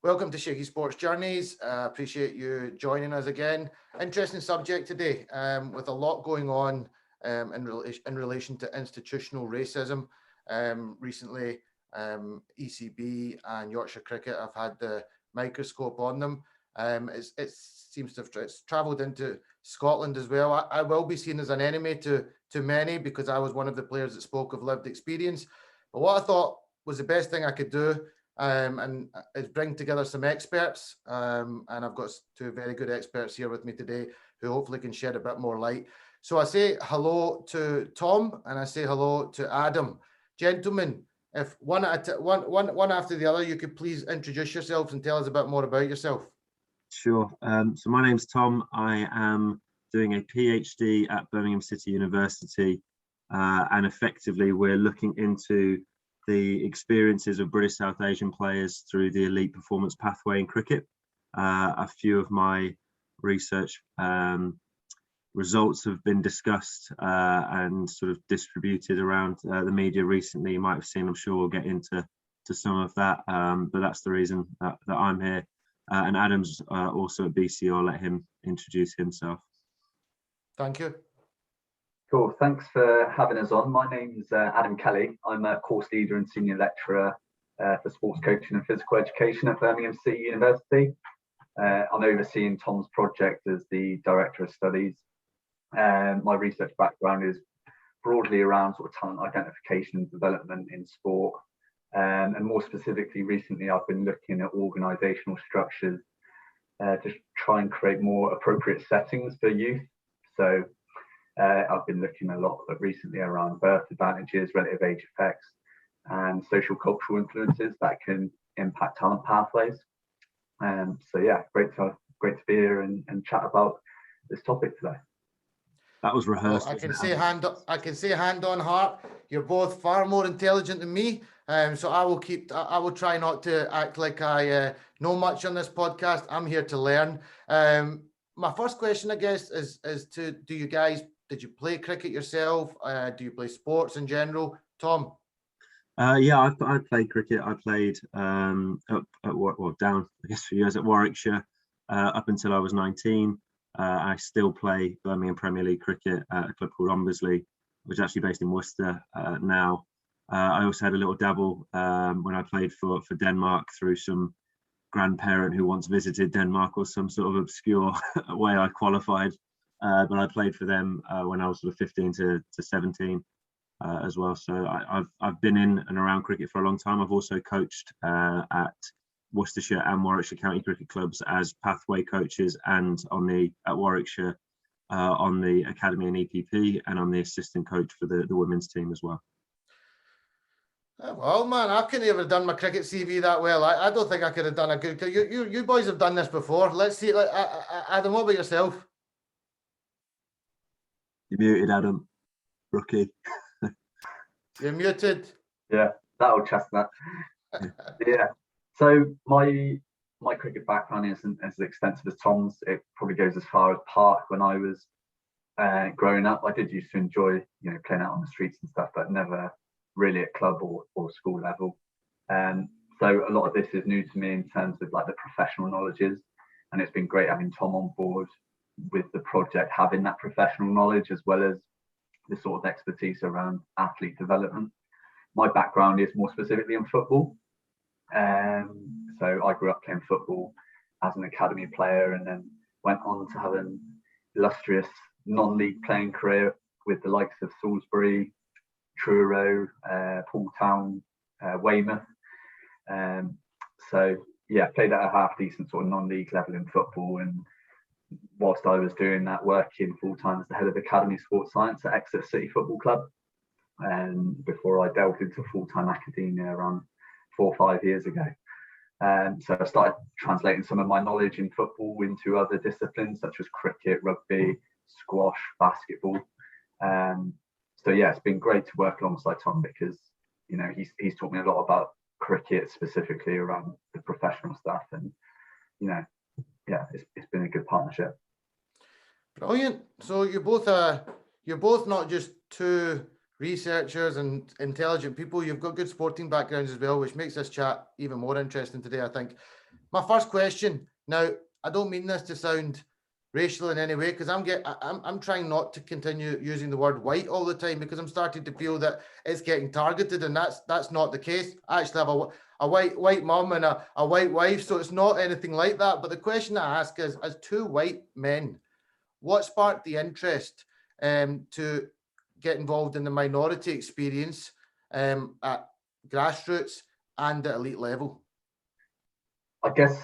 Welcome to Shaky Sports Journeys. Appreciate you joining us again. Interesting subject today, with a lot going on in relation to institutional racism. Recently, ECB and Yorkshire Cricket have had the microscope on them. It seems to have travelled into Scotland as well. I will be seen as an enemy to many because I was one of the players that spoke of lived experience. But what I thought was the best thing I could do and is bring together some experts. And I've got two very good experts here with me today who hopefully can shed a bit more light. So I say hello to Tom and I say hello to Adam. Gentlemen, if one after the other, you could please introduce yourselves and tell us a bit more about yourself. Sure. So my name's Tom. I am doing a PhD at Birmingham City University, and effectively we're looking into the experiences of British South Asian players through the elite performance pathway in cricket. A few of my research results have been discussed and sort of distributed around the media recently. You might have seen, I'm sure we'll get into some of that, but that's the reason that I'm here. And Adam's also at BC. I'll let him introduce himself. Thank you. Cool, thanks for having us on. My name's Adam Kelly. I'm a course leader and senior lecturer for sports coaching and physical education at Birmingham City University. I'm overseeing Tom's project as the Director of Studies. My research background is broadly around sort of talent identification and development in sport. And more specifically, recently I've been looking at organisational structures to try and create more appropriate settings for youth. So I've been looking a lot recently around birth advantages, relative age effects, and social cultural influences that can impact talent pathways. So yeah, great to be here and chat about this topic today. That was rehearsed. Well, I can say hand on heart, you're both far more intelligent than me. So I will try not to act like I know much on this podcast. I'm here to learn. My first question, I guess, is to did you play cricket yourself? Do you play sports in general? Tom? Yeah, I played cricket. I played down, I guess, for years at Warwickshire up until I was 19. I still play Birmingham Premier League cricket at a club called Ombersley, which is actually based in Worcester now. I also had a little dabble when I played for Denmark through some grandparent who once visited Denmark or some sort of obscure way I qualified. But I played for them when I was sort of 15 to 17 as well. So I've been in and around cricket for a long time. I've also coached at Worcestershire and Warwickshire County Cricket Clubs as pathway coaches, and at Warwickshire on the academy and EPP, and I'm the assistant coach for the women's team as well. Well, man, I couldn't have done my cricket CV that well. I don't think I could have done a good. You boys have done this before. Let's see. Adam, what about yourself? You're muted, Adam. Rookie. You're muted. Yeah, that old chestnut. Yeah. So my cricket background isn't as extensive as Tom's. It probably goes as far as park. When I was growing up, I did used to enjoy, playing out on the streets and stuff, but never really at club or school level. So a lot of this is new to me in terms of like the professional knowledges, and it's been great having Tom on board with the project, having that professional knowledge as well as the sort of expertise around athlete development. My background is more specifically in football. So I grew up playing football as an academy player, and then went on to have an illustrious non-league playing career with the likes of Salisbury, Truro, Paul Town, Weymouth. So yeah, played at a half decent sort of non-league level in football, and whilst I was doing that, working full-time as the head of academy sports science at Exeter City Football Club, before I delved into full-time academia around 4 or 5 years ago. So I started translating some of my knowledge in football into other disciplines such as cricket, rugby, squash, basketball. So yeah, it's been great to work alongside Tom because he's taught me a lot about cricket, specifically around the professional stuff, and yeah, it's been a good partnership. Brilliant. So you're both not just two researchers and intelligent people. You've got good sporting backgrounds as well, which makes this chat even more interesting today, I think. my first question now, I don't mean this to sound racial in any way, because I'm trying not to continue using the word white all the time, because I'm starting to feel that it's getting targeted, and that's not the case. I actually have a white mum and a white wife, so it's not anything like that. But the question I ask is, as two white men, what sparked the interest to get involved in the minority experience at grassroots and at elite level? I guess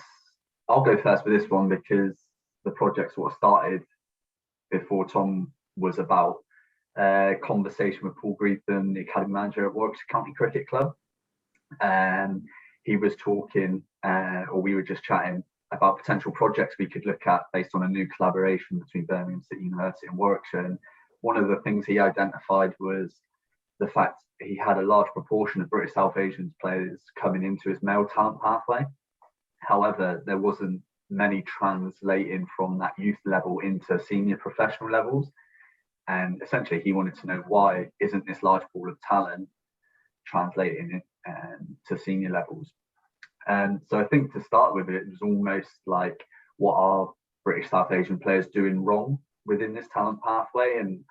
I'll go first with this one, because the project sort of started before Tom was about. Conversation with Paul Greetham, the academy manager at Warwickshire County Cricket Club. And he was talking, or we were just chatting about potential projects we could look at based on a new collaboration between Birmingham City University and Warwickshire. And one of the things he identified was the fact he had a large proportion of British South Asian players coming into his male talent pathway. However, there wasn't many translating from that youth level into senior professional levels. And essentially he wanted to know, why isn't this large pool of talent translating to senior levels? And so I think to start with, it was almost like, what are British South Asian players doing wrong within this talent pathway, and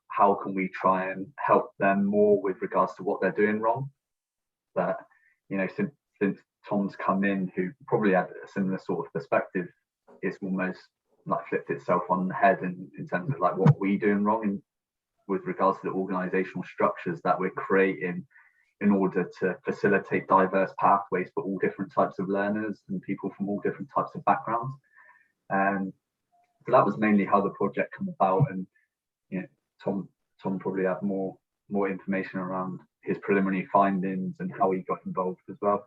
how can we try and help them more with regards to what they're doing wrong? But, you know, since Tom's come in, who probably had a similar sort of perspective, it's almost like flipped itself on the head in terms of like what we're doing wrong with regards to the organizational structures that we're creating in order to facilitate diverse pathways for all different types of learners and people from all different types of backgrounds. And so that was mainly how the project came about. And, you know, Tom probably had more information around his preliminary findings and how he got involved as well.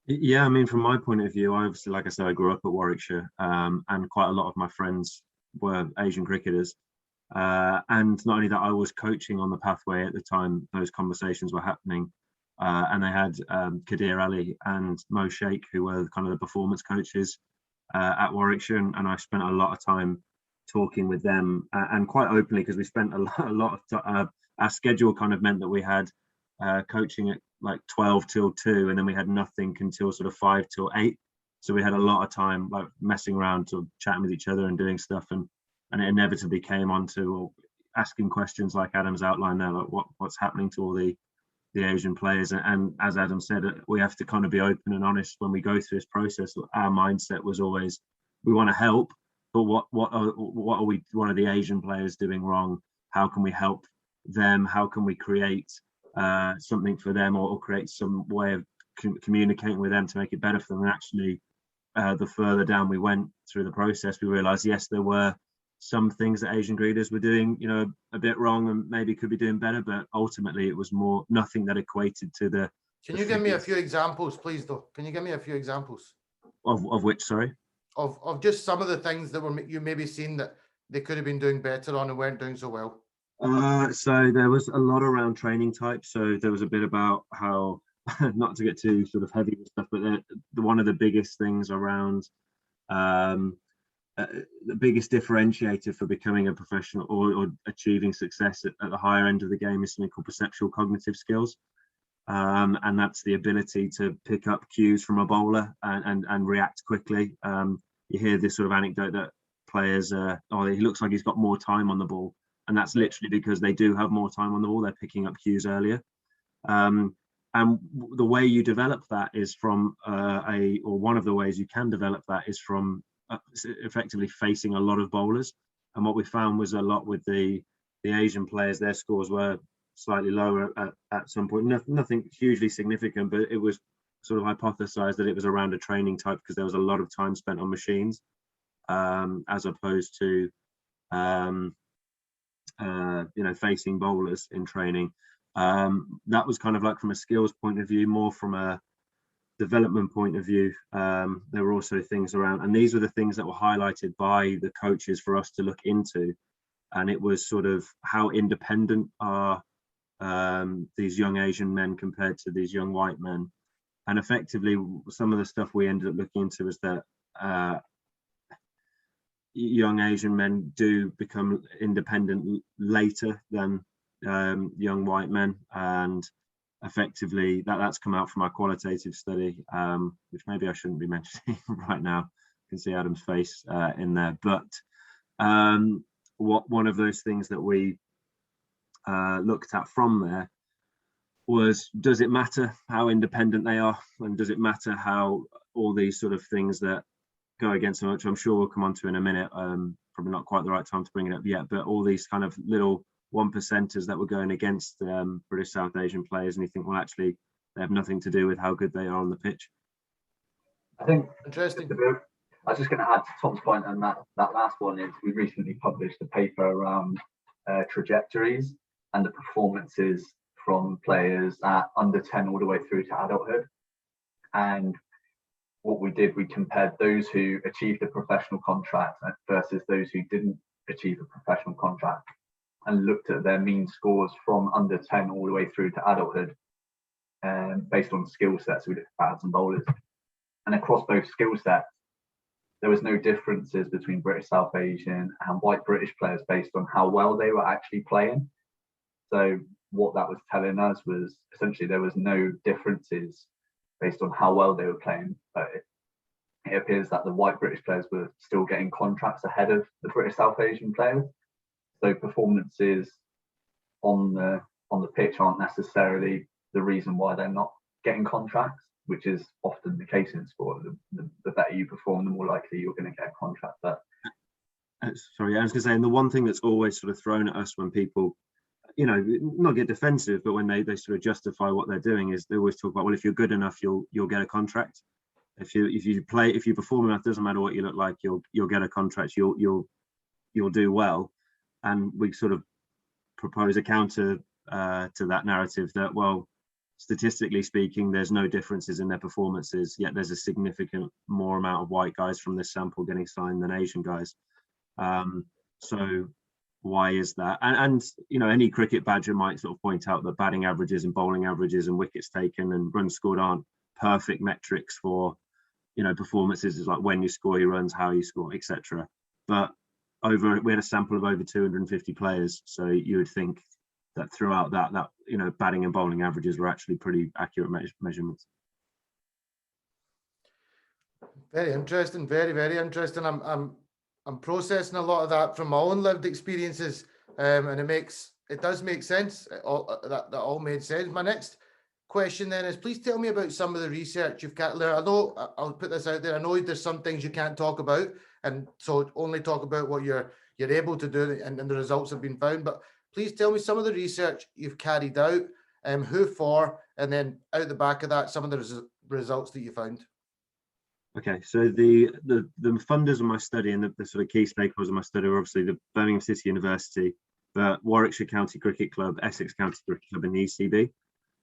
Yeah, I mean, from my point of view, I obviously, like I said, I grew up at Warwickshire, and quite a lot of my friends were Asian cricketers. And not only that, I was coaching on the pathway at the time those conversations were happening. And they had Kadir Ali and Mo Sheikh, who were kind of the performance coaches at Warwickshire. And I spent a lot of time talking with them, and quite openly, because we spent a lot of time, our schedule kind of meant that we had coaching at like 12 till 2, and then we had nothing until sort of 5 till 8. So we had a lot of time like messing around, sort of chatting with each other and doing stuff, and it inevitably came on to asking questions like Adam's outlined there, like what's happening to all the Asian players. And as Adam said, we have to kind of be open and honest when we go through this process. Our mindset was always, we want to help, but what are the Asian players doing wrong? How can we help them? How can we create something for them, or create some way of communicating with them to make it better for them? And actually, the further down we went through the process, we realized, yes, there were some things that Asian graders were doing, you know, a bit wrong and maybe could be doing better, but ultimately it was nothing that equated to the. Can you give me a few examples, please, though? Can you give me a few examples? Of which, sorry? Of just some of the things that were you maybe seen that they could have been doing better on and weren't doing so well. So there was a lot around training types. So there was a bit about how, not to get too sort of heavy with stuff, but one of the biggest things around the biggest differentiator for becoming a professional or achieving success at the higher end of the game is something called perceptual cognitive skills. And that's the ability to pick up cues from a bowler and react quickly. You hear this sort of anecdote that players, he looks like he's got more time on the ball. And that's literally because they do have more time on the ball. They're picking up cues earlier. And the way you develop that is from one of the ways you can develop that is from effectively facing a lot of bowlers. And what we found was a lot with the Asian players, their scores were slightly lower at some point. Nothing hugely significant, but it was sort of hypothesized that it was around a training type, because there was a lot of time spent on machines, as opposed to facing bowlers in training. That was kind of like from a skills point of view. More from a development point of view, there were also things around, and these were the things that were highlighted by the coaches for us to look into. And it was sort of, how independent are these young Asian men compared to these young white men. And effectively, some of the stuff we ended up looking into is that young Asian men do become independent later than young white men. And effectively that's come out from our qualitative study, which maybe I shouldn't be mentioning right now. You can see Adam's face in there, but one of those things that we looked at from there was, does it matter how independent they are, and does it matter how all these sort of things that go against them, which I'm sure we'll come on to in a minute, probably not quite the right time to bring it up yet, but all these kind of little 1%ers that were going against British South Asian players, and you think, well, actually they have nothing to do with how good they are on the pitch. I think Interesting. I was just going to add to Tom's point, and that last one is, we recently published a paper around trajectories and the performances from players at under 10 all the way through to adulthood. And what we did, we compared those who achieved a professional contract versus those who didn't achieve a professional contract, and looked at their mean scores from under 10 all the way through to adulthood, based on skill sets. We looked at batters and bowlers, and across both skill sets there was no differences between British South Asian and white British players based on how well they were actually playing. So what that was telling us was, essentially, there was no differences based on how well they were playing, but it appears that the white British players were still getting contracts ahead of the British South Asian players. So performances on the pitch aren't necessarily the reason why they're not getting contracts, which is often the case in sport. The better you perform, the more likely you're going to get a contract. But sorry, I was going to say, and the one thing that's always sort of thrown at us when people, you know, not get defensive, but when they sort of justify what they're doing, is they always talk about, well, if you're good enough, you'll get a contract. If you perform enough, doesn't matter what you look like, you'll get a contract. You'll do well. And we sort of propose a counter to that narrative that, well, statistically speaking, there's no differences in their performances, yet there's a significant more amount of white guys from this sample getting signed than Asian guys. So why is that? And you know, any cricket badger might sort of point out that batting averages and bowling averages and wickets taken and runs scored aren't perfect metrics for, you know, performances. Is like when you score your runs, how you score, etc. But we had a sample of over 250 players, so you would think that throughout that you know, batting and bowling averages were actually pretty accurate measurements. Very interesting, very interesting. I'm processing a lot of that from my own lived experiences, and it does make sense. That all made sense. My next question then is, please tell me about some of the research you've got there. I know, I'll put this out there, I know there's some things you can't talk about, and so only talk about what you're able to do and the results have been found. But please tell me some of the research you've carried out, who for, and then out the back of that, some of the results that you found. Okay, so the funders of my study and the sort of key stakeholders of my study are obviously the Birmingham City University, the Warwickshire County Cricket Club, Essex County Cricket Club, and the ECB.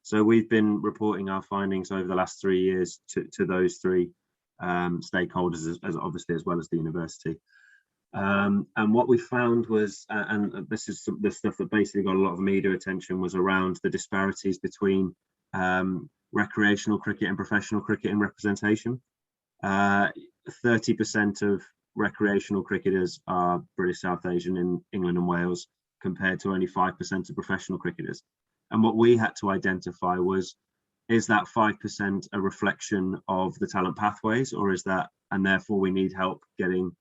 So we've been reporting our findings over the last 3 years to those three stakeholders, as obviously, as well as the university. And what we found was, and this is the stuff that basically got a lot of media attention, was around the disparities between recreational cricket and professional cricket in representation. 30% of recreational cricketers are British South Asian in England and Wales, compared to only 5% of professional cricketers. And what we had to identify was, is that 5% a reflection of the talent pathways, or is that, and therefore we need help getting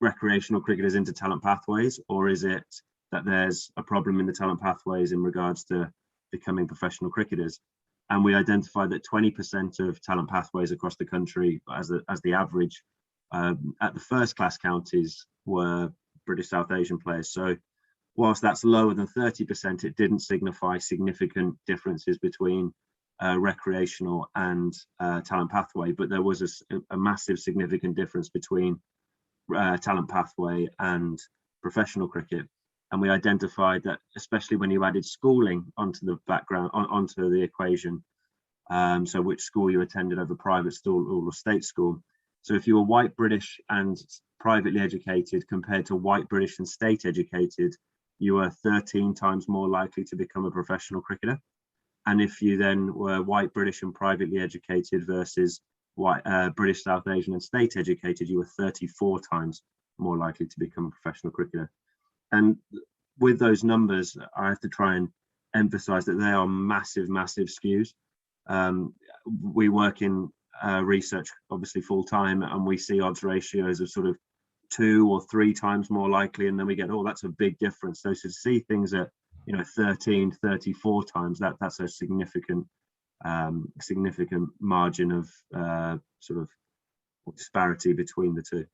recreational cricketers into talent pathways, or is it that there's a problem in the talent pathways in regards to becoming professional cricketers? And we identified that 20% of talent pathways across the country, as the average, at the first class counties, were British South Asian players. So whilst that's lower than 30%, it didn't signify significant differences between recreational and talent pathway, but there was a massive significant difference between talent pathway and professional cricket. And we identified that, especially when you added schooling onto the background, onto the equation, so which school you attended over private school or state school. So if you were white British and privately educated compared to white British and state educated, you were 13 times more likely to become a professional cricketer. And if you then were white British and privately educated versus white British South Asian and state educated, you were 34 times more likely to become a professional cricketer. And with those numbers, I have to try and emphasize that they are massive skews. We work in research obviously full time, and we see odds ratios of sort of 2 or 3 times more likely, and then we get, oh, that's a big difference. So to see things at 13, 34 times, that's a significant margin of sort of disparity between the two.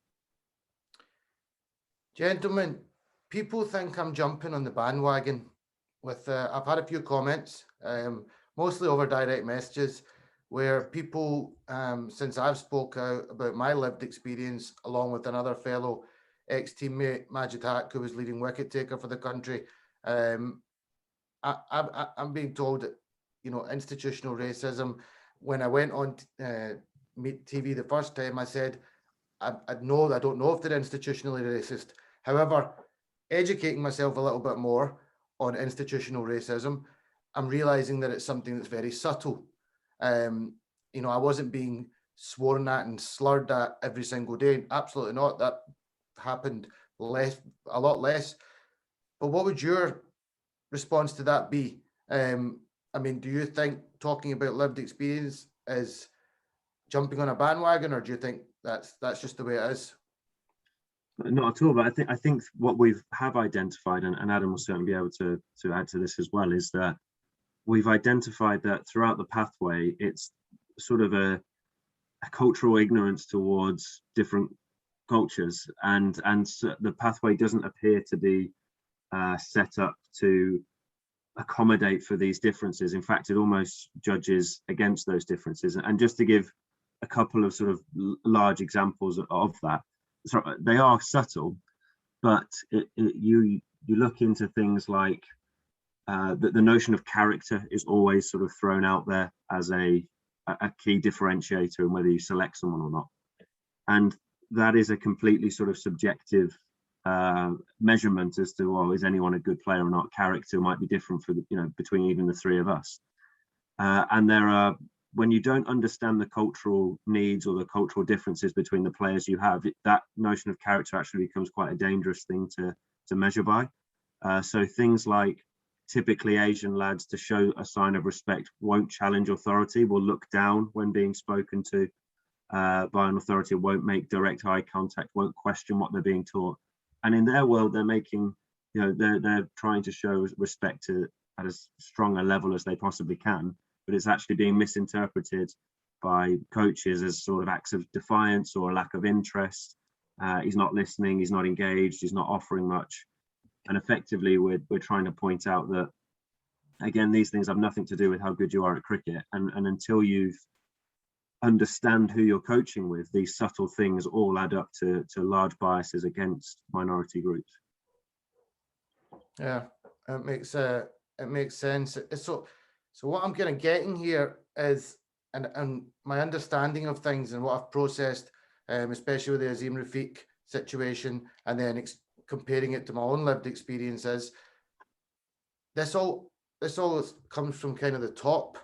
Gentlemen, people think I'm jumping on the bandwagon with, I've had a few comments, mostly over direct messages, where people, since I've spoke out about my lived experience, along with another fellow ex-teammate, Majitak, who was leading wicket taker for the country, I'm being told that, institutional racism. When I went on Meet TV the first time, I said, I don't know if they're institutionally racist. However, educating myself a little bit more on institutional racism, I'm realizing that it's something that's very subtle. I wasn't being sworn at and slurred at every single day. Absolutely not. That happened a lot less. But what would your response to that be? Do you think talking about lived experience is jumping on a bandwagon, or do you think that's just the way it is? Not at all, but I think what we have identified, and Adam will certainly be able to add to this as well, is that we've identified that throughout the pathway, it's sort of a cultural ignorance towards different cultures, and so the pathway doesn't appear to be set up to accommodate for these differences. In fact, it almost judges against those differences. And just to give a couple of sort of large examples of that, so they are subtle, but you look into things like the notion of character is always sort of thrown out there as a key differentiator in whether you select someone or not, and that is a completely sort of subjective measurement as to, well, is anyone a good player or not. Character might be different for between even the three of us, and there are, when you don't understand the cultural needs or the cultural differences between the players you have, that notion of character actually becomes quite a dangerous thing to measure by. So things like, typically Asian lads, to show a sign of respect, won't challenge authority, will look down when being spoken to by an authority, won't make direct eye contact, won't question what they're being taught. And in their world, they're making, they're trying to show respect at as strong a level as they possibly can, but it's actually being misinterpreted by coaches as sort of acts of defiance or a lack of interest. He's not listening, he's not engaged, he's not offering much. And effectively, we're trying to point out that, again, these things have nothing to do with how good you are at cricket. And until you understand who you're coaching with, these subtle things all add up to large biases against minority groups. Yeah, it makes sense. So what I'm kind of getting here is, and my understanding of things and what I've processed, especially with the Azeem Rafiq situation, and then comparing it to my own lived experiences, this all comes from kind of the top.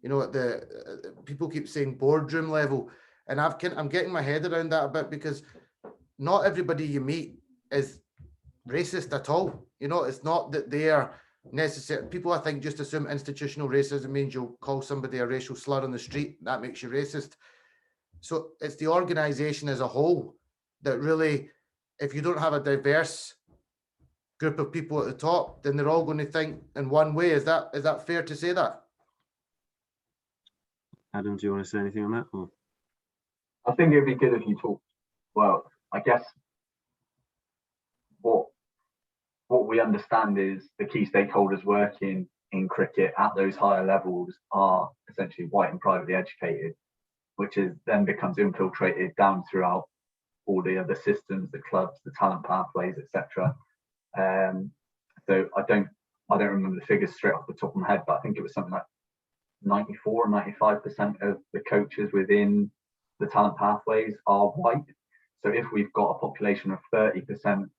The people keep saying boardroom level, and I'm getting my head around that a bit, because not everybody you meet is racist at all. It's not that they are necessary. People, I think, just assume institutional racism means you'll call somebody a racial slur on the street, that makes you racist. So it's the organization as a whole that really, if you don't have a diverse group of people at the top, then they're all going to think in one way. Is that fair to say that? Adam, do you want to say anything on that? Or? I think it'd be good if you talk. Well, I guess what we understand is the key stakeholders working in cricket at those higher levels are essentially white and privately educated, which then becomes infiltrated down throughout all the other systems, the clubs, the talent pathways, etc. So I don't remember the figures straight off the top of my head, but I think it was something like 94 or 95% of the coaches within the talent pathways are white. So if we've got a population of 30%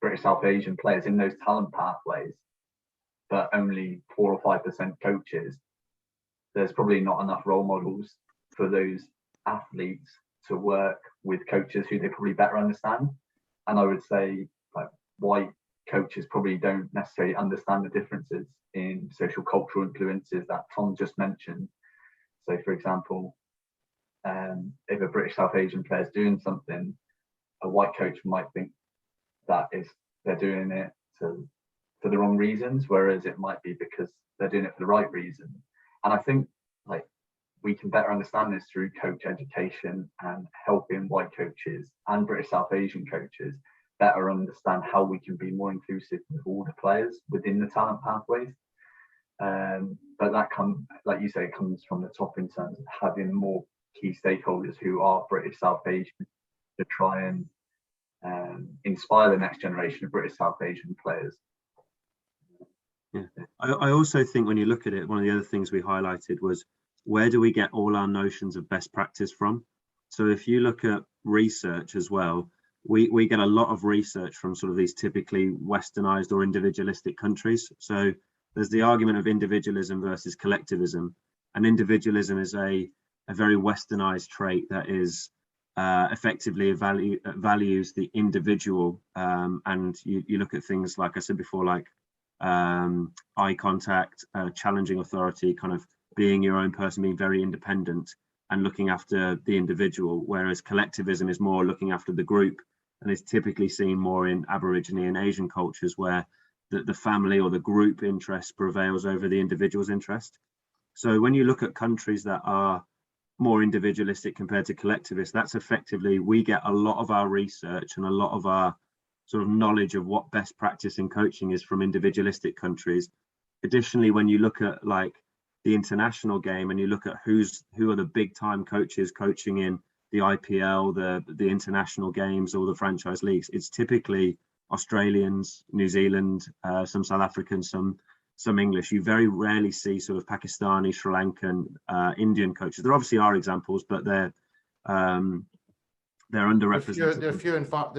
British South Asian players in those talent pathways, but only 4 or 5% coaches, there's probably not enough role models for those athletes to work with coaches who they probably better understand. And I would say, like, white coaches probably don't necessarily understand the differences in social cultural influences that Tom just mentioned. So, for example, if a British South Asian player is doing something, a white coach might think that they're doing it for the wrong reasons, whereas it might be because they're doing it for the right reason. And I think like we can better understand this through coach education and helping white coaches and British South Asian coaches better understand how we can be more inclusive with all the players within the talent pathways. But that like you say, it comes from the top in terms of having more key stakeholders who are British South Asian to try and inspire the next generation of British South Asian players. Yeah, I also think when you look at it, one of the other things we highlighted was, where do we get all our notions of best practice from? So if you look at research as well, we get a lot of research from sort of these typically westernized or individualistic countries. So there's the argument of individualism versus collectivism, and individualism is a very westernized trait that is effectively values the individual, and you look at things like I said before, like eye contact, challenging authority, kind of being your own person, being very independent and looking after the individual, whereas collectivism is more looking after the group, and is typically seen more in Aborigine and Asian cultures, where the family or the group interest prevails over the individual's interest. So when you look at countries that are more individualistic compared to collectivist, that's effectively, we get a lot of our research and a lot of our sort of knowledge of what best practice in coaching is from individualistic countries. Additionally, when you look at like the international game and you look at who are the big time coaches coaching in the IPL, the international games, or the franchise leagues, it's typically Australians, New Zealand, some South Africans, some English. You very rarely see sort of Pakistani, Sri Lankan, Indian coaches. There obviously are examples, but they're underrepresented. They're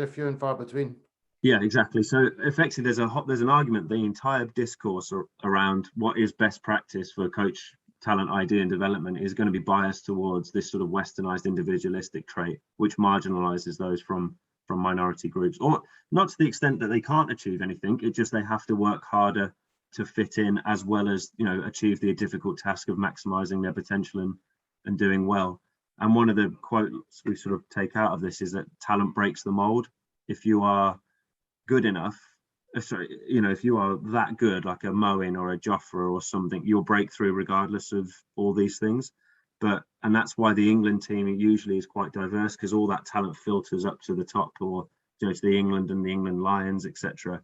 few and far between. Yeah, exactly. So effectively, there's an argument, the entire discourse around what is best practice for coach talent ID and development is going to be biased towards this sort of westernized individualistic trait, which marginalizes those from minority groups, or not to the extent that they can't achieve anything. It's just they have to work harder to fit in, as well as, you know, achieve the difficult task of maximizing their potential and doing well. And one of the quotes we sort of take out of this is that talent breaks the mold. If you are good enough, if you are that good, like a Moen or a Joffre or something, you'll break through regardless of all these things. And that's why the England team usually is quite diverse, because all that talent filters up to the top, or to the England and the England Lions, etc.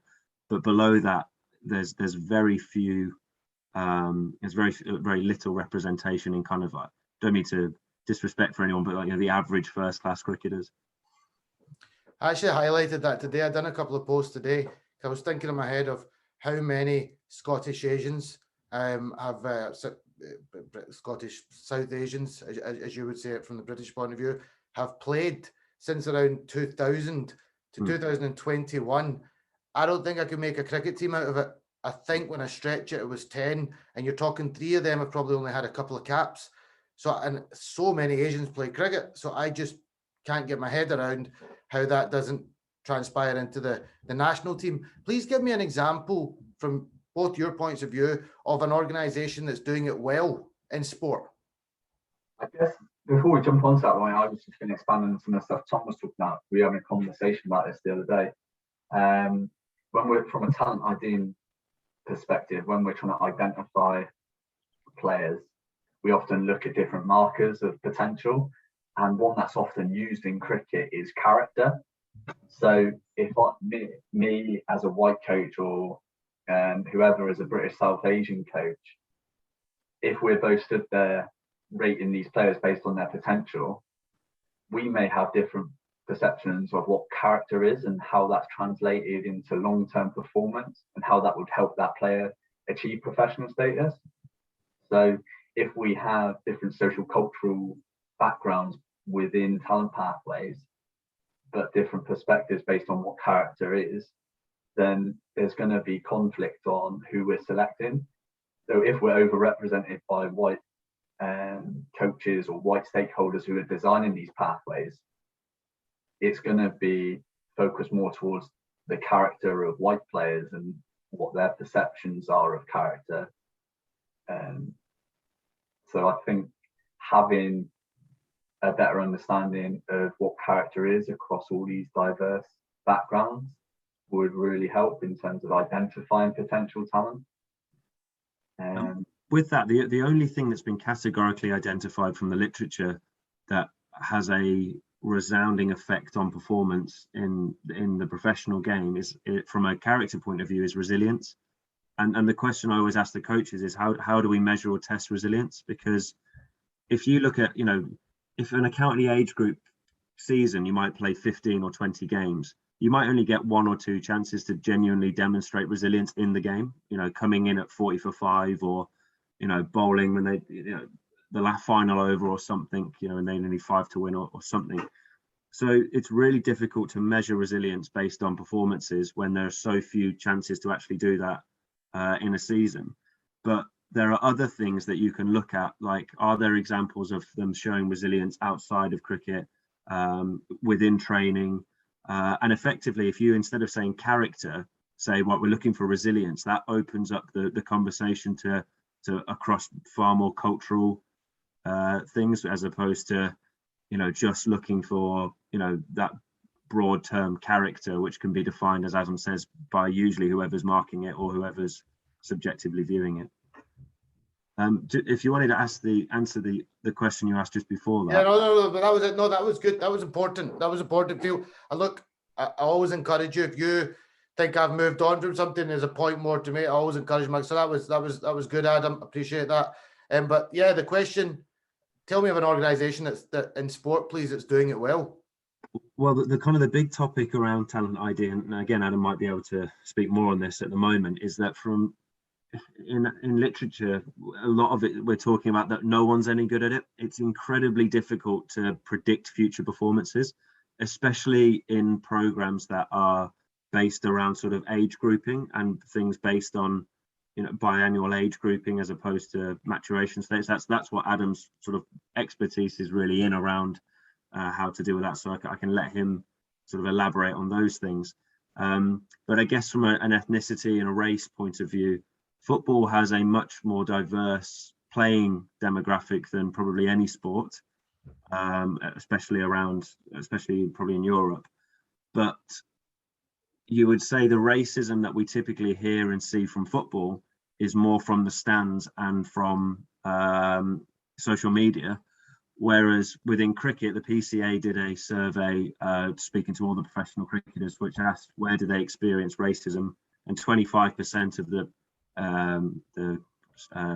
But below that, there's very few, there's very little representation in kind of, like, don't mean to disrespect for anyone, but like, the average first class cricketers. I actually highlighted that today. I've done a couple of posts today. I was thinking in my head of how many Scottish Asians have Scottish South Asians, as you would say it from the British point of view, have played since around 2000 to 2021. I don't think I could make a cricket team out of it. I think when I stretch it, it was 10, and you're talking 3 of them have probably only had a couple of caps. And so many Asians play cricket. So I just can't get my head around how that doesn't transpire into the national team. Please give me an example from both your points of view of an organisation that's doing it well in sport. I guess before we jump onto that one, I was just going to expand on some of the stuff Tom was talking about. We were having a conversation about this the other day. When we're from a talent ID perspective, when we're trying to identify players, we often look at different markers of potential, and one that's often used in cricket is character. So if me as a white coach, or whoever as a British South Asian coach, if we're both stood there rating these players based on their potential, we may have different perceptions of what character is and how that's translated into long-term performance and how that would help that player achieve professional status. So if we have different social cultural backgrounds within talent pathways, but different perspectives based on what character is, then there's going to be conflict on who we're selecting. So if we're overrepresented by white coaches or white stakeholders who are designing these pathways, it's going to be focused more towards the character of white players and what their perceptions are of character. So I think having a better understanding of what character is across all these diverse backgrounds would really help in terms of identifying potential talent. With that, the only thing that's been categorically identified from the literature that has a resounding effect on performance in the professional game is, from a character point of view, is resilience. And the question I always ask the coaches is how do we measure or test resilience? Because if you look at, if in a county age group season, you might play 15 or 20 games, you might only get 1 or 2 chances to genuinely demonstrate resilience in the game, coming in at 40 for 5 or, bowling when they, the last final over or something, and they need 5 to win or something. So it's really difficult to measure resilience based on performances when there are so few chances to actually do that in a season. But there are other things that you can look at, like, are there examples of them showing resilience outside of cricket, within training? And effectively, if you, instead of saying character, say what we're looking for resilience, that opens up the conversation to across far more cultural things, as opposed to, just looking for, that broad term character, which can be defined, as Adam says, by usually whoever's marking it or whoever's subjectively viewing it. If you wanted to answer the question you asked just before that. Yeah, no, but that was it. No, that was good. That was important. That was important. Phil, I always encourage you, if you think I've moved on from something, there's a point more to make. I always encourage Mike. So that was good, Adam. Appreciate that. But yeah, the question. Tell me of an organisation that in sport, please, that's doing it well. Well, the kind of the big topic around talent ID, and again, Adam might be able to speak more on this at the moment, is that in literature, a lot of it we're talking about that no one's any good at it. It's incredibly difficult to predict future performances, especially in programs that are based around sort of age grouping and things based on biannual age grouping as opposed to maturation states. That's what Adam's sort of expertise is really in around how to deal with that. So I can let him sort of elaborate on those things. But I guess from an ethnicity and a race point of view, football has a much more diverse playing demographic than probably any sport, especially probably in Europe. But you would say the racism that we typically hear and see from football is more from the stands and from social media. Whereas within cricket, the PCA did a survey speaking to all the professional cricketers, which asked where do they experience racism, and 25% of the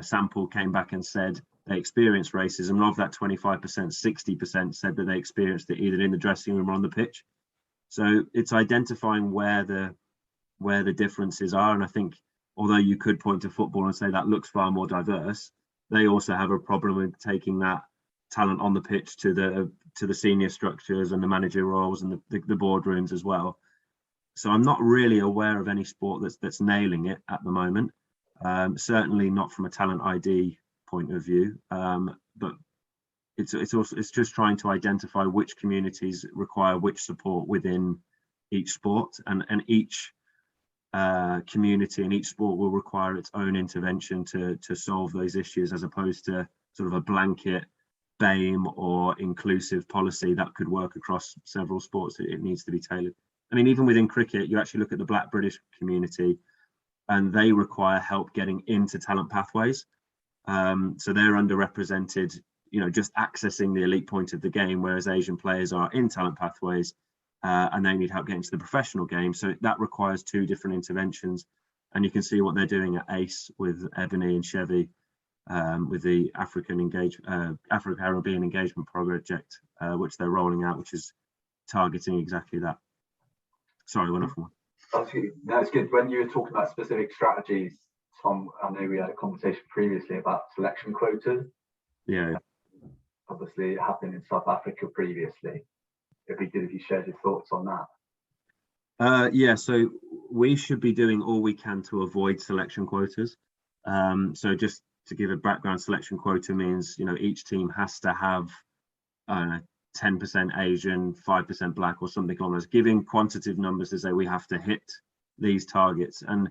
sample came back and said they experienced racism. Of that 25%, 60% said that they experienced it either in the dressing room or on the pitch. So it's identifying where the differences are. And I think although you could point to football and say that looks far more diverse, they also have a problem with taking that talent on the pitch to the senior structures and the manager roles and the boardrooms as well. So I'm not really aware of any sport that's nailing it at the moment. Certainly not from a talent ID point of view, but it's just trying to identify which communities require which support within each sport, and each community and each sport will require its own intervention to solve those issues, as opposed to sort of a blanket BAME or inclusive policy that could work across several sports. It needs to be tailored. I mean, even within cricket, you actually look at the Black British community, and they require help getting into talent pathways. So they're underrepresented, just accessing the elite point of the game, whereas Asian players are in talent pathways and they need help getting to the professional game. So that requires 2 different interventions. And you can see what they're doing at ACE with Ebony and Chevy, with the Afro-Caribbean Engagement Project, which they're rolling out, which is targeting exactly that. Sorry, went off one. That's good. When you were talking about specific strategies, Tom, I know we had a conversation previously about selection quotas. Yeah. Obviously, it happened in South Africa previously. It'd be good if you shared your thoughts on that. Yeah, so we should be doing all we can to avoid selection quotas. So just to give a background, selection quota means, each team has to have 10% Asian, 5% Black, or something along those, giving quantitative numbers to say we have to hit these targets. And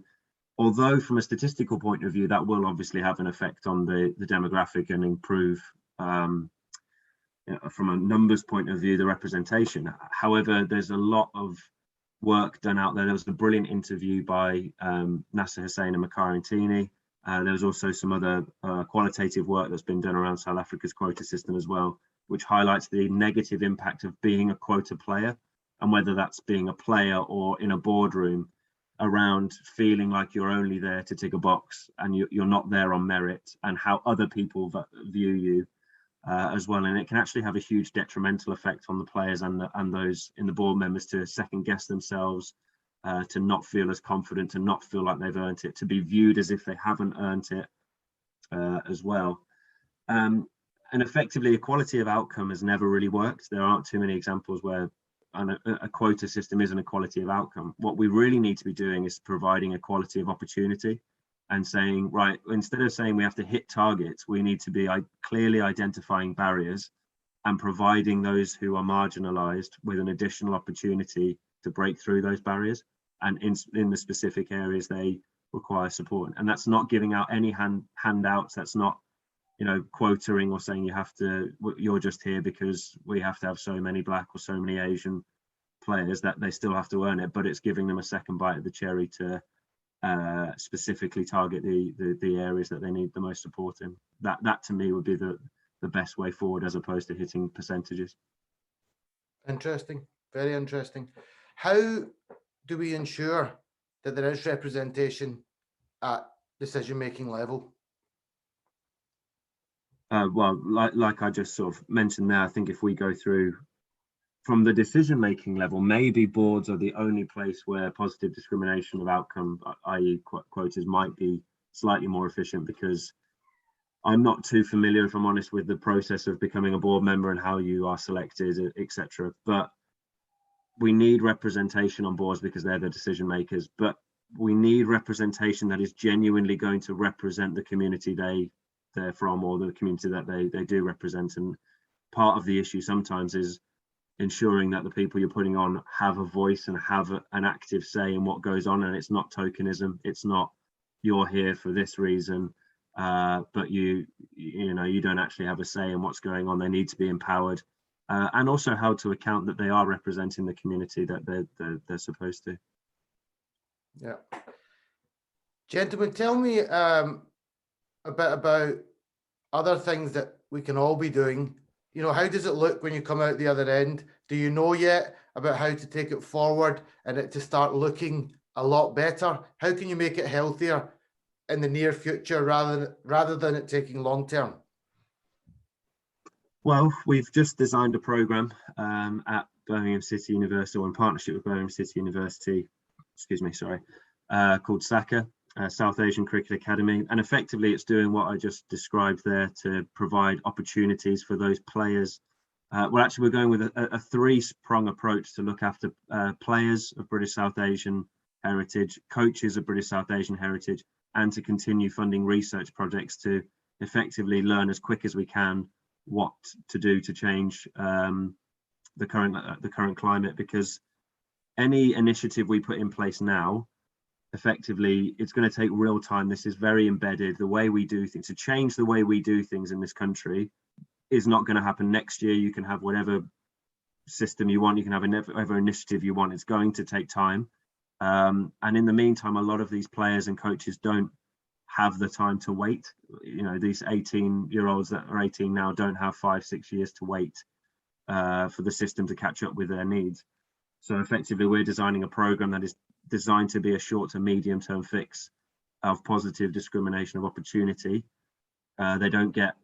although from a statistical point of view, that will obviously have an effect on the demographic and improve, from a numbers point of view, the representation. However, there's a lot of work done out there. There was a brilliant interview by Nasser Hussain and Makari Tini. There was also some other qualitative work that's been done around South Africa's quota system as well, which highlights the negative impact of being a quota player, and whether that's being a player or in a boardroom, around feeling like you're only there to tick a box and you're not there on merit, and how other people view you as well. And it can actually have a huge detrimental effect on the players and those in the board members to second guess themselves, to not feel as confident, to not feel like they've earned it, to be viewed as if they haven't earned it as well. And effectively, equality of outcome has never really worked. There aren't too many examples where a quota system is an equality of outcome. What we really need to be doing is providing equality of opportunity, and saying, right, instead of saying we have to hit targets, we need to be clearly identifying barriers and providing those who are marginalized with an additional opportunity to break through those barriers, and in the specific areas they require support. And that's not giving out any handouts. That's not, quoting or saying you're just here because we have to have so many Black or so many Asian players, that they still have to earn it, but it's giving them a second bite of the cherry to specifically target the areas that they need the most support in. That to me would be the best way forward, as opposed to hitting percentages. Interesting, very interesting. How do we ensure that there is representation at decision-making level? Well, like I just sort of mentioned there, I think if we go through from the decision-making level, maybe boards are the only place where positive discrimination of outcome, i.e. quotas, might be slightly more efficient, because I'm not too familiar, if I'm honest, with the process of becoming a board member and how you are selected, etc. But we need representation on boards because they're the decision makers. But we need representation that is genuinely going to represent the community they're from, or the community that they do represent. And part of the issue sometimes is ensuring that the people you're putting on have a voice and have an active say in what goes on. And it's not tokenism. It's not, you're here for this reason, but you don't actually have a say in what's going on. They need to be empowered, and also how to account that they are representing the community that they're supposed to. Yeah. Gentlemen, tell me a bit about other things that we can all be doing. How does it look when you come out the other end? Do you know yet about how to take it forward and it to start looking a lot better? How can you make it healthier in the near future rather than it taking long term? Well, we've just designed a program at Birmingham City University, or in partnership with Birmingham City University, called SACA, South Asian Cricket Academy. And effectively it's doing what I just described there, to provide opportunities for those players. We're going with a three-prong approach to look after players of British South Asian heritage, coaches of British South Asian heritage, and to continue funding research projects to effectively learn as quick as we can what to do to change the current climate. Because any initiative we put in place now, effectively, it's going to take real time. This is very embedded. The way we do things, to change the way we do things in this country, is not going to happen next year. You can have whatever system you want, you can have whatever initiative you want. It's going to take time. And in the meantime, a lot of these players and coaches don't have the time to wait. These 18-year-olds that are 18 now don't have 5-6 years to wait for the system to catch up with their needs. So effectively, we're designing a program that is designed to be a short to medium term fix of positive discrimination of opportunity. They don't get,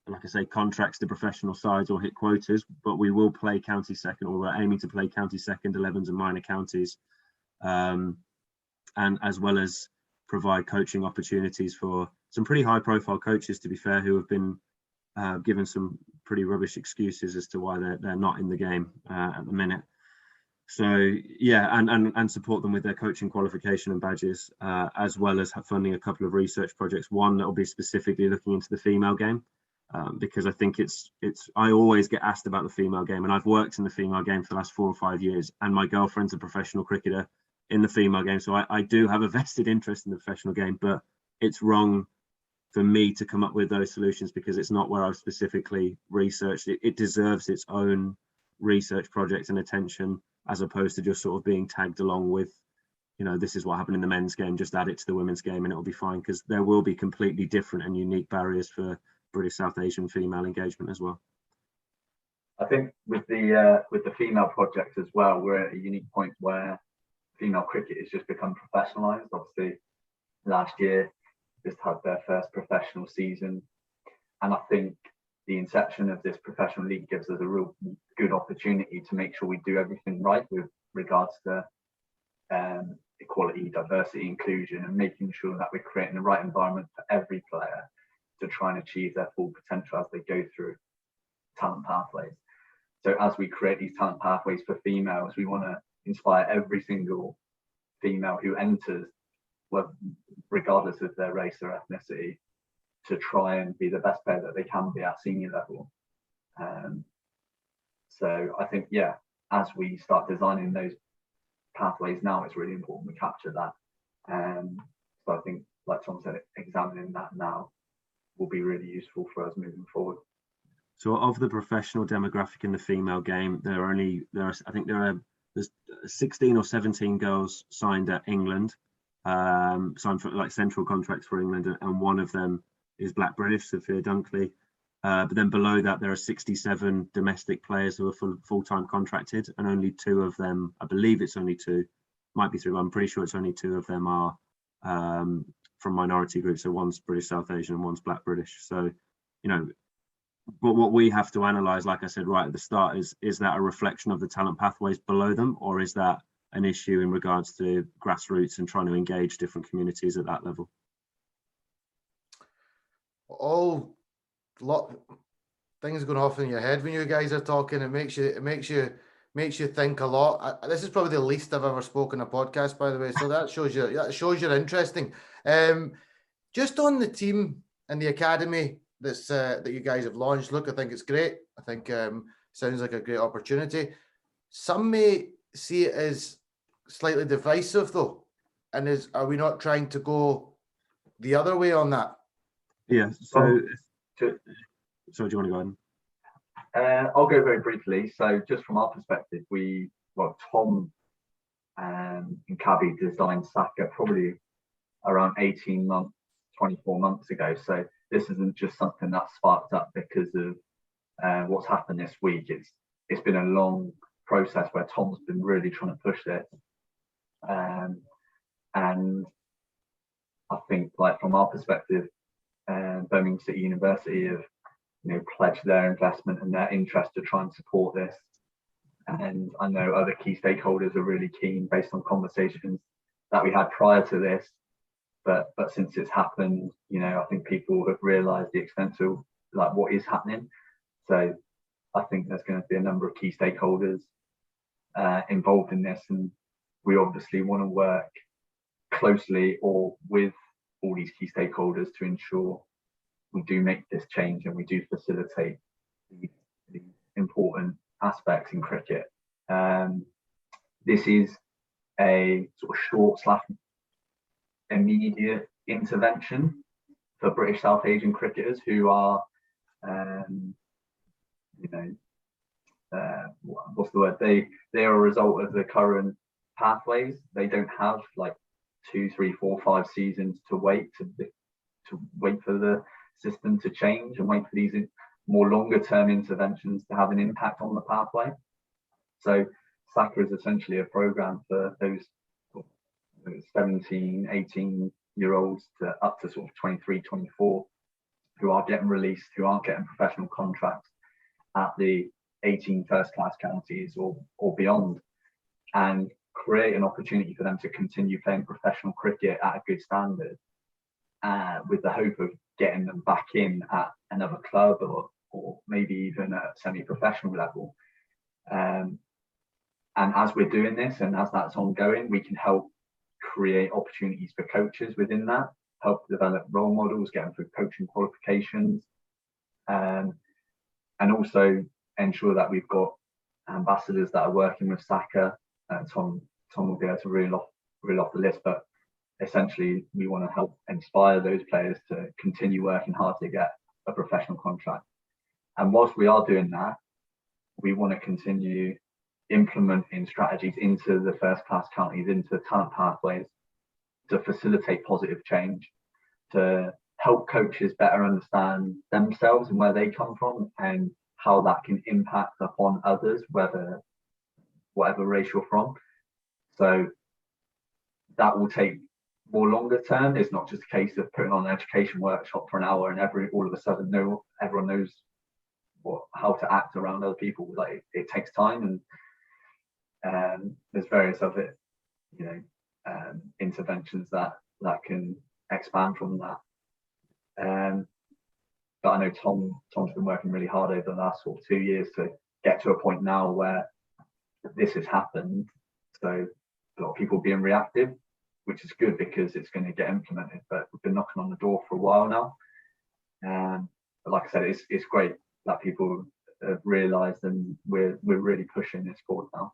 like I say, contracts to professional sides or hit quotas, but we will play county second, or we're aiming to play county second 11s and minor counties, and as well as provide coaching opportunities for some pretty high profile coaches, to be fair, who have been given some pretty rubbish excuses as to why they're not in the game at the minute. So yeah, and support them with their coaching qualification and badges, as well as funding a couple of research projects. One that will be specifically looking into the female game, because I think I always get asked about the female game, and I've worked in the female game for the last 4 or 5 years, and my girlfriend's a professional cricketer in the female game, so I do have a vested interest in the professional game, but it's wrong for me to come up with those solutions because it's not where I've specifically researched it. It deserves its own research project and attention, as opposed to just sort of being tagged along with, you know, this is what happened in the men's game, just add it to the women's game and it'll be fine, because there will be completely different and unique barriers for British South Asian female engagement as well. I think with the female project as well, we're at a unique point where female cricket has just become professionalised. Obviously, last year just had their first professional season, and I think the inception of this professional league gives us a real good opportunity to make sure we do everything right with regards to equality, diversity, inclusion, and making sure that we're creating the right environment for every player to try and achieve their full potential as they go through talent pathways. So as we create these talent pathways for females, we want to inspire every single female who enters, well, regardless of their race or ethnicity, to try and be the best player that they can be at senior level. So I think, yeah, as we start designing those pathways now, it's really important we capture that. So I think, like Tom said, examining that now will be really useful for us moving forward. So of the professional demographic in the female game, there's 16 or 17 girls signed at England, signed for like central contracts for England, and one of them is Black British, Sophia Dunkley. But then below that, there are 67 domestic players who are full-time contracted, and only 2 of them, I believe it's only 2, might be 3, but I'm pretty sure it's only 2 of them are from minority groups. So one's British South Asian and one's Black British. So, you know, but what we have to analyze, like I said right at the start, is that a reflection of the talent pathways below them, or is that an issue in regards to grassroots and trying to engage different communities at that level? All lot things going off in your head when you guys are talking. It makes you think a lot. This is probably the least I've ever spoken a podcast, by the way. So that shows you're interesting. Just on the team and the academy that you guys have launched. Look, I think it's great. I think sounds like a great opportunity. Some may see it as slightly divisive, though. And are we not trying to go the other way on that? Yeah. So do you want to go ahead? I'll go very briefly. So just from our perspective, Tom and Cabby designed Sakura probably around 18 months, 24 months ago. So this isn't just something that sparked up because of what's happened this week. It's been a long process where Tom's been really trying to push this. And I think, like, from our perspective, Birmingham City University have, pledged their investment and their interest to try and support this. And I know other key stakeholders are really keen based on conversations that we had prior to this. But since it's happened, I think people have realised the extent of what is happening. So I think there's going to be a number of key stakeholders involved in this, and we obviously want to work closely or with all these key stakeholders to ensure we do make this change and we do facilitate the important aspects in cricket. This is a sort of short / immediate intervention for British South Asian cricketers who are, what's the word? They are a result of the current pathways. They don't have 2, 3, 4, 5 seasons to wait for the system to change and wait for these more longer term interventions to have an impact on the pathway. So Sakura is essentially a program for those 17, 18-year-olds to up to sort of 23, 24 who are getting released, who aren't getting professional contracts at the 18 first-class counties or beyond, and create an opportunity for them to continue playing professional cricket at a good standard, with the hope of getting them back in at another club or maybe even at semi-professional level. And as we're doing this and as that's ongoing, we can help create opportunities for coaches within that, help develop role models, get them through coaching qualifications, and also ensure that we've got ambassadors that are working with Saka. Tom will be able to reel off the list, but essentially we want to help inspire those players to continue working hard to get a professional contract. And whilst we are doing that, we want to continue implementing strategies into the first class counties, into talent pathways, to facilitate positive change, to help coaches better understand themselves and where they come from and how that can impact upon others, whatever race you're from. So that will take more longer term. It's not just a case of putting on an education workshop for an hour and all of a sudden everyone knows how to act around other people. Like it takes time, and there's various other interventions that can expand from that. But I know Tom's been working really hard over the last sort of 2 years to get to a point now where this has happened. So a lot of people being reactive, which is good because it's going to get implemented. But we've been knocking on the door for a while now. But like I said, it's great that people have realised, and we're really pushing this forward now.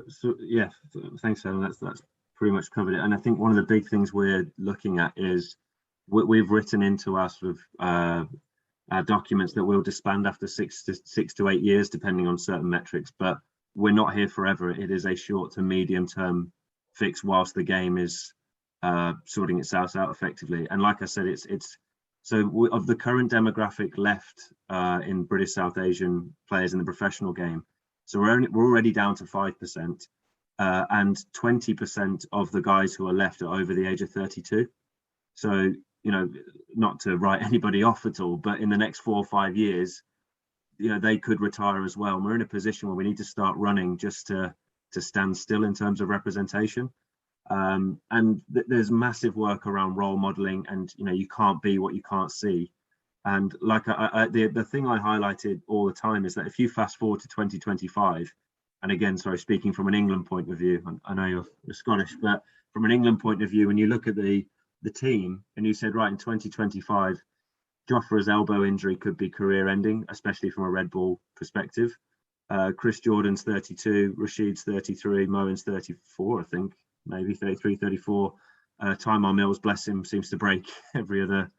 So yeah, thanks, Alan. That's pretty much covered it. And I think one of the big things we're looking at is we've written into our sort of our documents that we'll disband after 6 to 8 years, depending on certain metrics. But we're not here forever. It is a short to medium term fix whilst the game is sorting itself out effectively. And like I said, it's so of the current demographic left in British South Asian players in the professional game, so we're already down to 5%, and 20% of the guys who are left are over the age of 32. So, not to write anybody off at all, but in the next 4 or 5 years, they could retire as well. And we're in a position where we need to start running just to stand still in terms of representation. And there's massive work around role modeling, and you can't be what you can't see. And like the thing I highlighted all the time is that if you fast forward to 2025, and again, sorry, speaking from an England point of view, I know you're Scottish, but from an England point of view, when you look at the team and you said, right, in 2025, Jofra's elbow injury could be career ending, especially from a red ball perspective. Chris Jordan's 32, Rashid's 33, Moen's 34, I think, maybe 33, 34. Tymar Mills, bless him, seems to break every other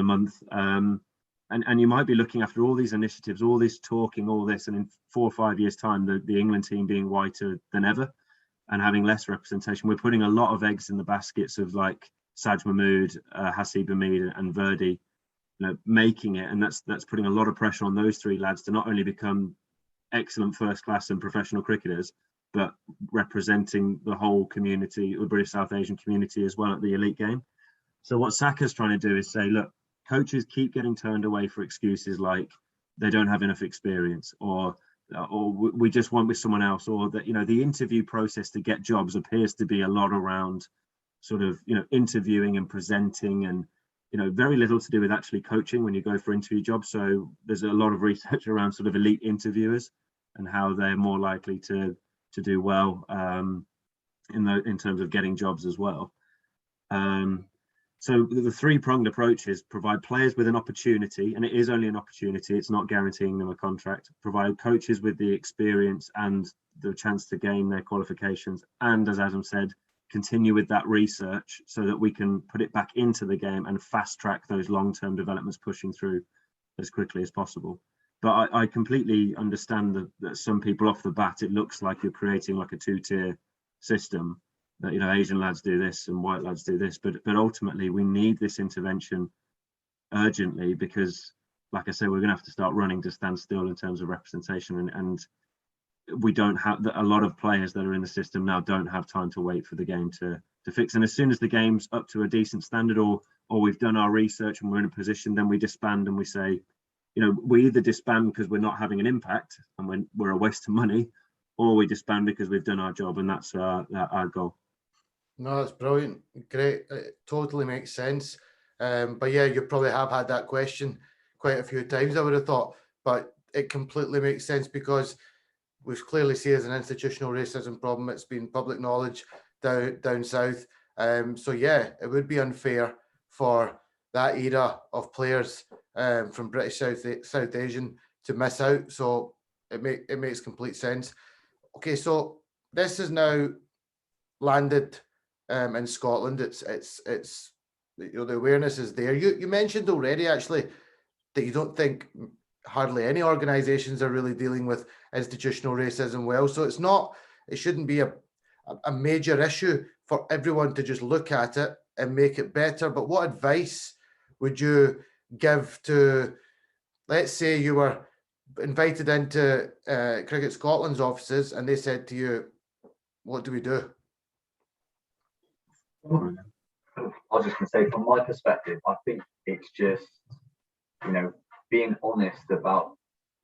month. And you might be looking after all these initiatives, all this talking, all this, and in 4 or 5 years' time, the England team being whiter than ever and having less representation. We're putting a lot of eggs in the baskets of like Saj Mahmood, Hasib Hamid, and Verdi, making it, and that's putting a lot of pressure on those 3 lads to not only become excellent first class and professional cricketers, but representing the whole community, the British South Asian community as well at the elite game. So what Saka's trying to do is say, look, coaches keep getting turned away for excuses like they don't have enough experience, or we just want with someone else, or that the interview process to get jobs appears to be a lot around sort of interviewing and presenting, and very little to do with actually coaching when you go for interview jobs. So there's a lot of research around sort of elite interviewers and how they're more likely to do well in terms of getting jobs as well. So the 3-pronged approach is provide players with an opportunity, and it is only an opportunity, it's not guaranteeing them a contract. Provide coaches with the experience and the chance to gain their qualifications, and as Adam said, continue with that research so that we can put it back into the game and fast track those long-term developments pushing through as quickly as possible. But I completely understand that some people off the bat, it looks like you're creating like a 2-tier system, that Asian lads do this and white lads do this, but ultimately we need this intervention urgently, because like I say, we're going to have to start running to stand still in terms of representation, and we don't have a lot of players that are in the system now don't have time to wait for the game to fix. And as soon as the game's up to a decent standard, or we've done our research and we're in a position, then we disband and we say, we either disband because we're not having an impact and we're a waste of money, or we disband because we've done our job, and that's our goal. No, that's brilliant. Great. It totally makes sense. But yeah, you probably have had that question quite a few times, I would have thought, but it completely makes sense, because we clearly see as an institutional racism problem. It's been public knowledge down south. So yeah, it would be unfair for that era of players from British South Asian to miss out. So it makes complete sense. Okay, so this is now landed in Scotland. It's the awareness is there. You mentioned already actually that you don't think hardly any organisations are really dealing with institutional racism well. So it shouldn't be a major issue for everyone to just look at it and make it better. But what advice would you give to, let's say you were invited into Cricket Scotland's offices and they said to you, what do we do? I was just going to say, from my perspective, I think it's just, being honest about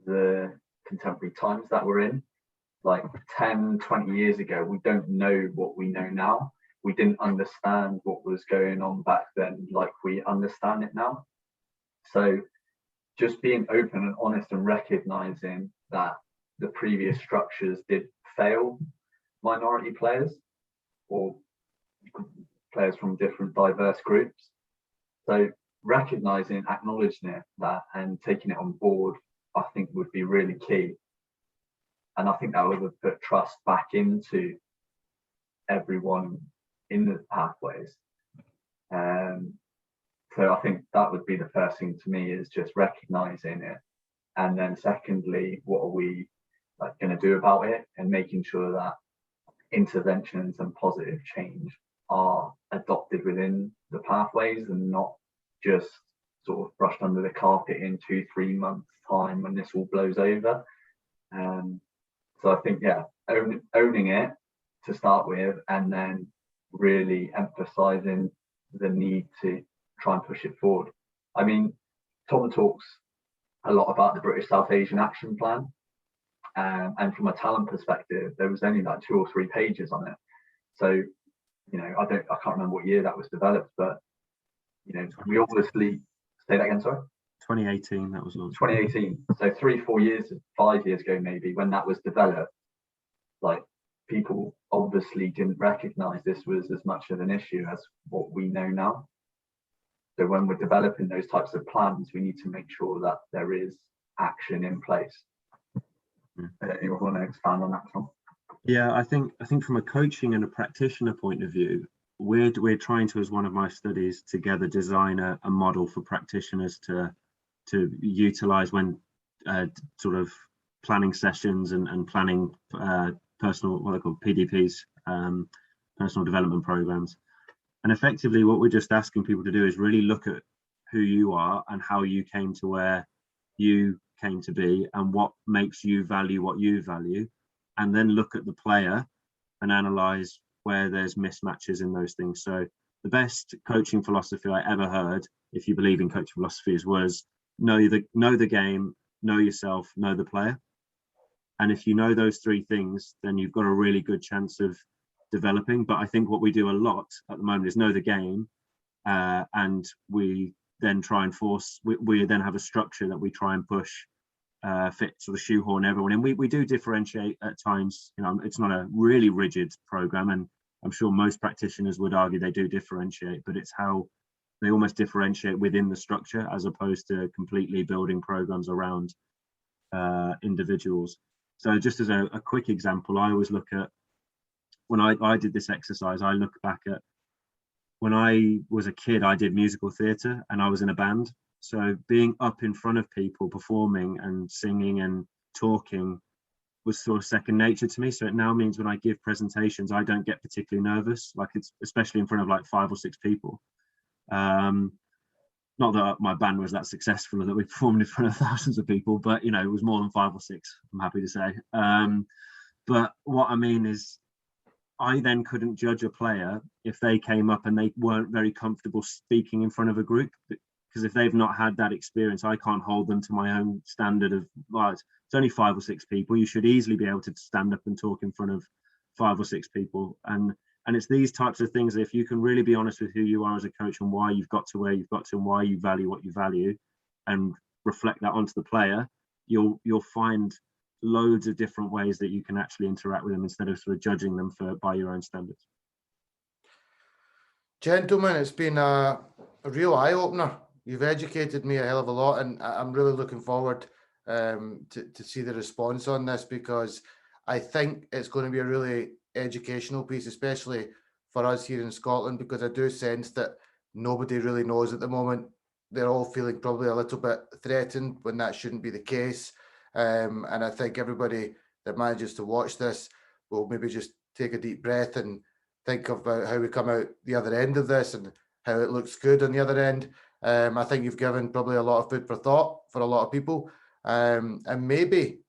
the contemporary times that we're in. Like 10, 20 years ago, we don't know what we know now. We didn't understand what was going on back then like we understand it now. So just being open and honest and recognizing that the previous structures did fail minority players or players from different diverse groups. So recognizing, acknowledging it, that and taking it on board, I think would be really key. And I think that would put trust back into everyone in the pathways. So I think that would be the first thing to me, is just recognizing it. And then secondly, what are we going to do about it, and making sure that interventions and positive change are adopted within the pathways and not just sort of brushed under the carpet in 2-3 months time when this all blows over. So I think, owning it to start with, and then really emphasizing the need to try and push it forward. I mean, Tom talks a lot about the British South Asian Action Plan, and from a talent perspective, there was only like 2 or 3 pages on it. So, I can't remember what year that was developed, but we obviously, say that again, sorry. 2018, that was launched. 2018. So 3-4 years, 5 years ago, maybe, when that was developed, like, people obviously didn't recognize this was as much of an issue as what we know now. So when we're developing those types of plans, we need to make sure that there is action in place. You want to expand on that, Tom? Yeah, I think from a coaching and a practitioner point of view, we're trying to, as one of my studies, together design a model for practitioners to utilize when sort of planning sessions and planning personal, what they call PDPs, personal development programs. And effectively what we're just asking people to do is really look at who you are and how you came to where you came to be and what makes you value what you value, and then look at the player and analyze where there's mismatches in those things. So the best coaching philosophy I ever heard, if you believe in coaching philosophies, was know the game, know yourself, know the player. And if you know those 3 things, then you've got a really good chance of developing. But I think what we do a lot at the moment is know the game, and we then try and we then have a structure that we try and push, fit, sort of shoehorn everyone in. We do differentiate at times. It's not a really rigid program, and I'm sure most practitioners would argue they do differentiate, but it's how they almost differentiate within the structure as opposed to completely building programs around individuals. So just as a quick example, I always look at, when I did this exercise, I look back at when I was a kid, I did musical theatre and I was in a band. So being up in front of people, performing and singing and talking was sort of second nature to me. So it now means when I give presentations, I don't get particularly nervous, like it's especially in front of like 5 or 6 people. Not that my band was that successful or that we performed in front of thousands of people, but it was more than 5 or 6, I'm happy to say. But what I mean is, I then couldn't judge a player if they came up and they weren't very comfortable speaking in front of a group, because if they've not had that experience, I can't hold them to my own standard of, well, it's only 5 or 6 people. You should easily be able to stand up and talk in front of 5 or 6 people. And it's these types of things that if you can really be honest with who you are as a coach and why you've got to where you've got to and why you value what you value, and reflect that onto the player, you'll find loads of different ways that you can actually interact with them instead of sort of judging them by your own standards. Gentlemen, it's been a real eye-opener You've educated me a hell of a lot, and I'm really looking forward to see the response on this, because I think it's going to be a really educational piece, especially for us here in Scotland, because I do sense that nobody really knows at the moment. They're all feeling probably a little bit threatened when that shouldn't be the case. And I think everybody that manages to watch this will maybe just take a deep breath and think about how we come out the other end of this and how it looks good on the other end. I think you've given probably a lot of food for thought for a lot of people. And maybe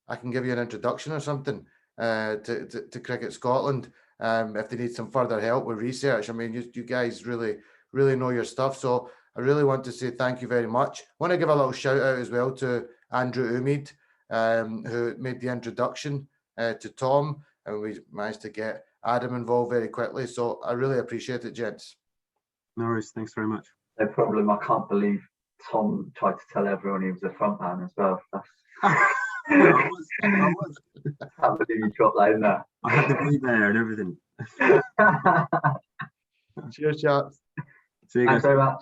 I can give you an introduction or something to Cricket Scotland if they need some further help with research. I mean, you guys really know your stuff. So I really want to say thank you very much. I want to give a little shout out as well to Andrew Umid, who made the introduction to Tom, and we managed to get Adam involved very quickly. So I really appreciate it, gents. No worries. Thanks very much. No problem. I can't believe Tom tried to tell everyone he was a front man as well. I was. I can't believe you dropped that in there. I had to be there and everything. Cheers, chaps. See you guys. Thanks very much.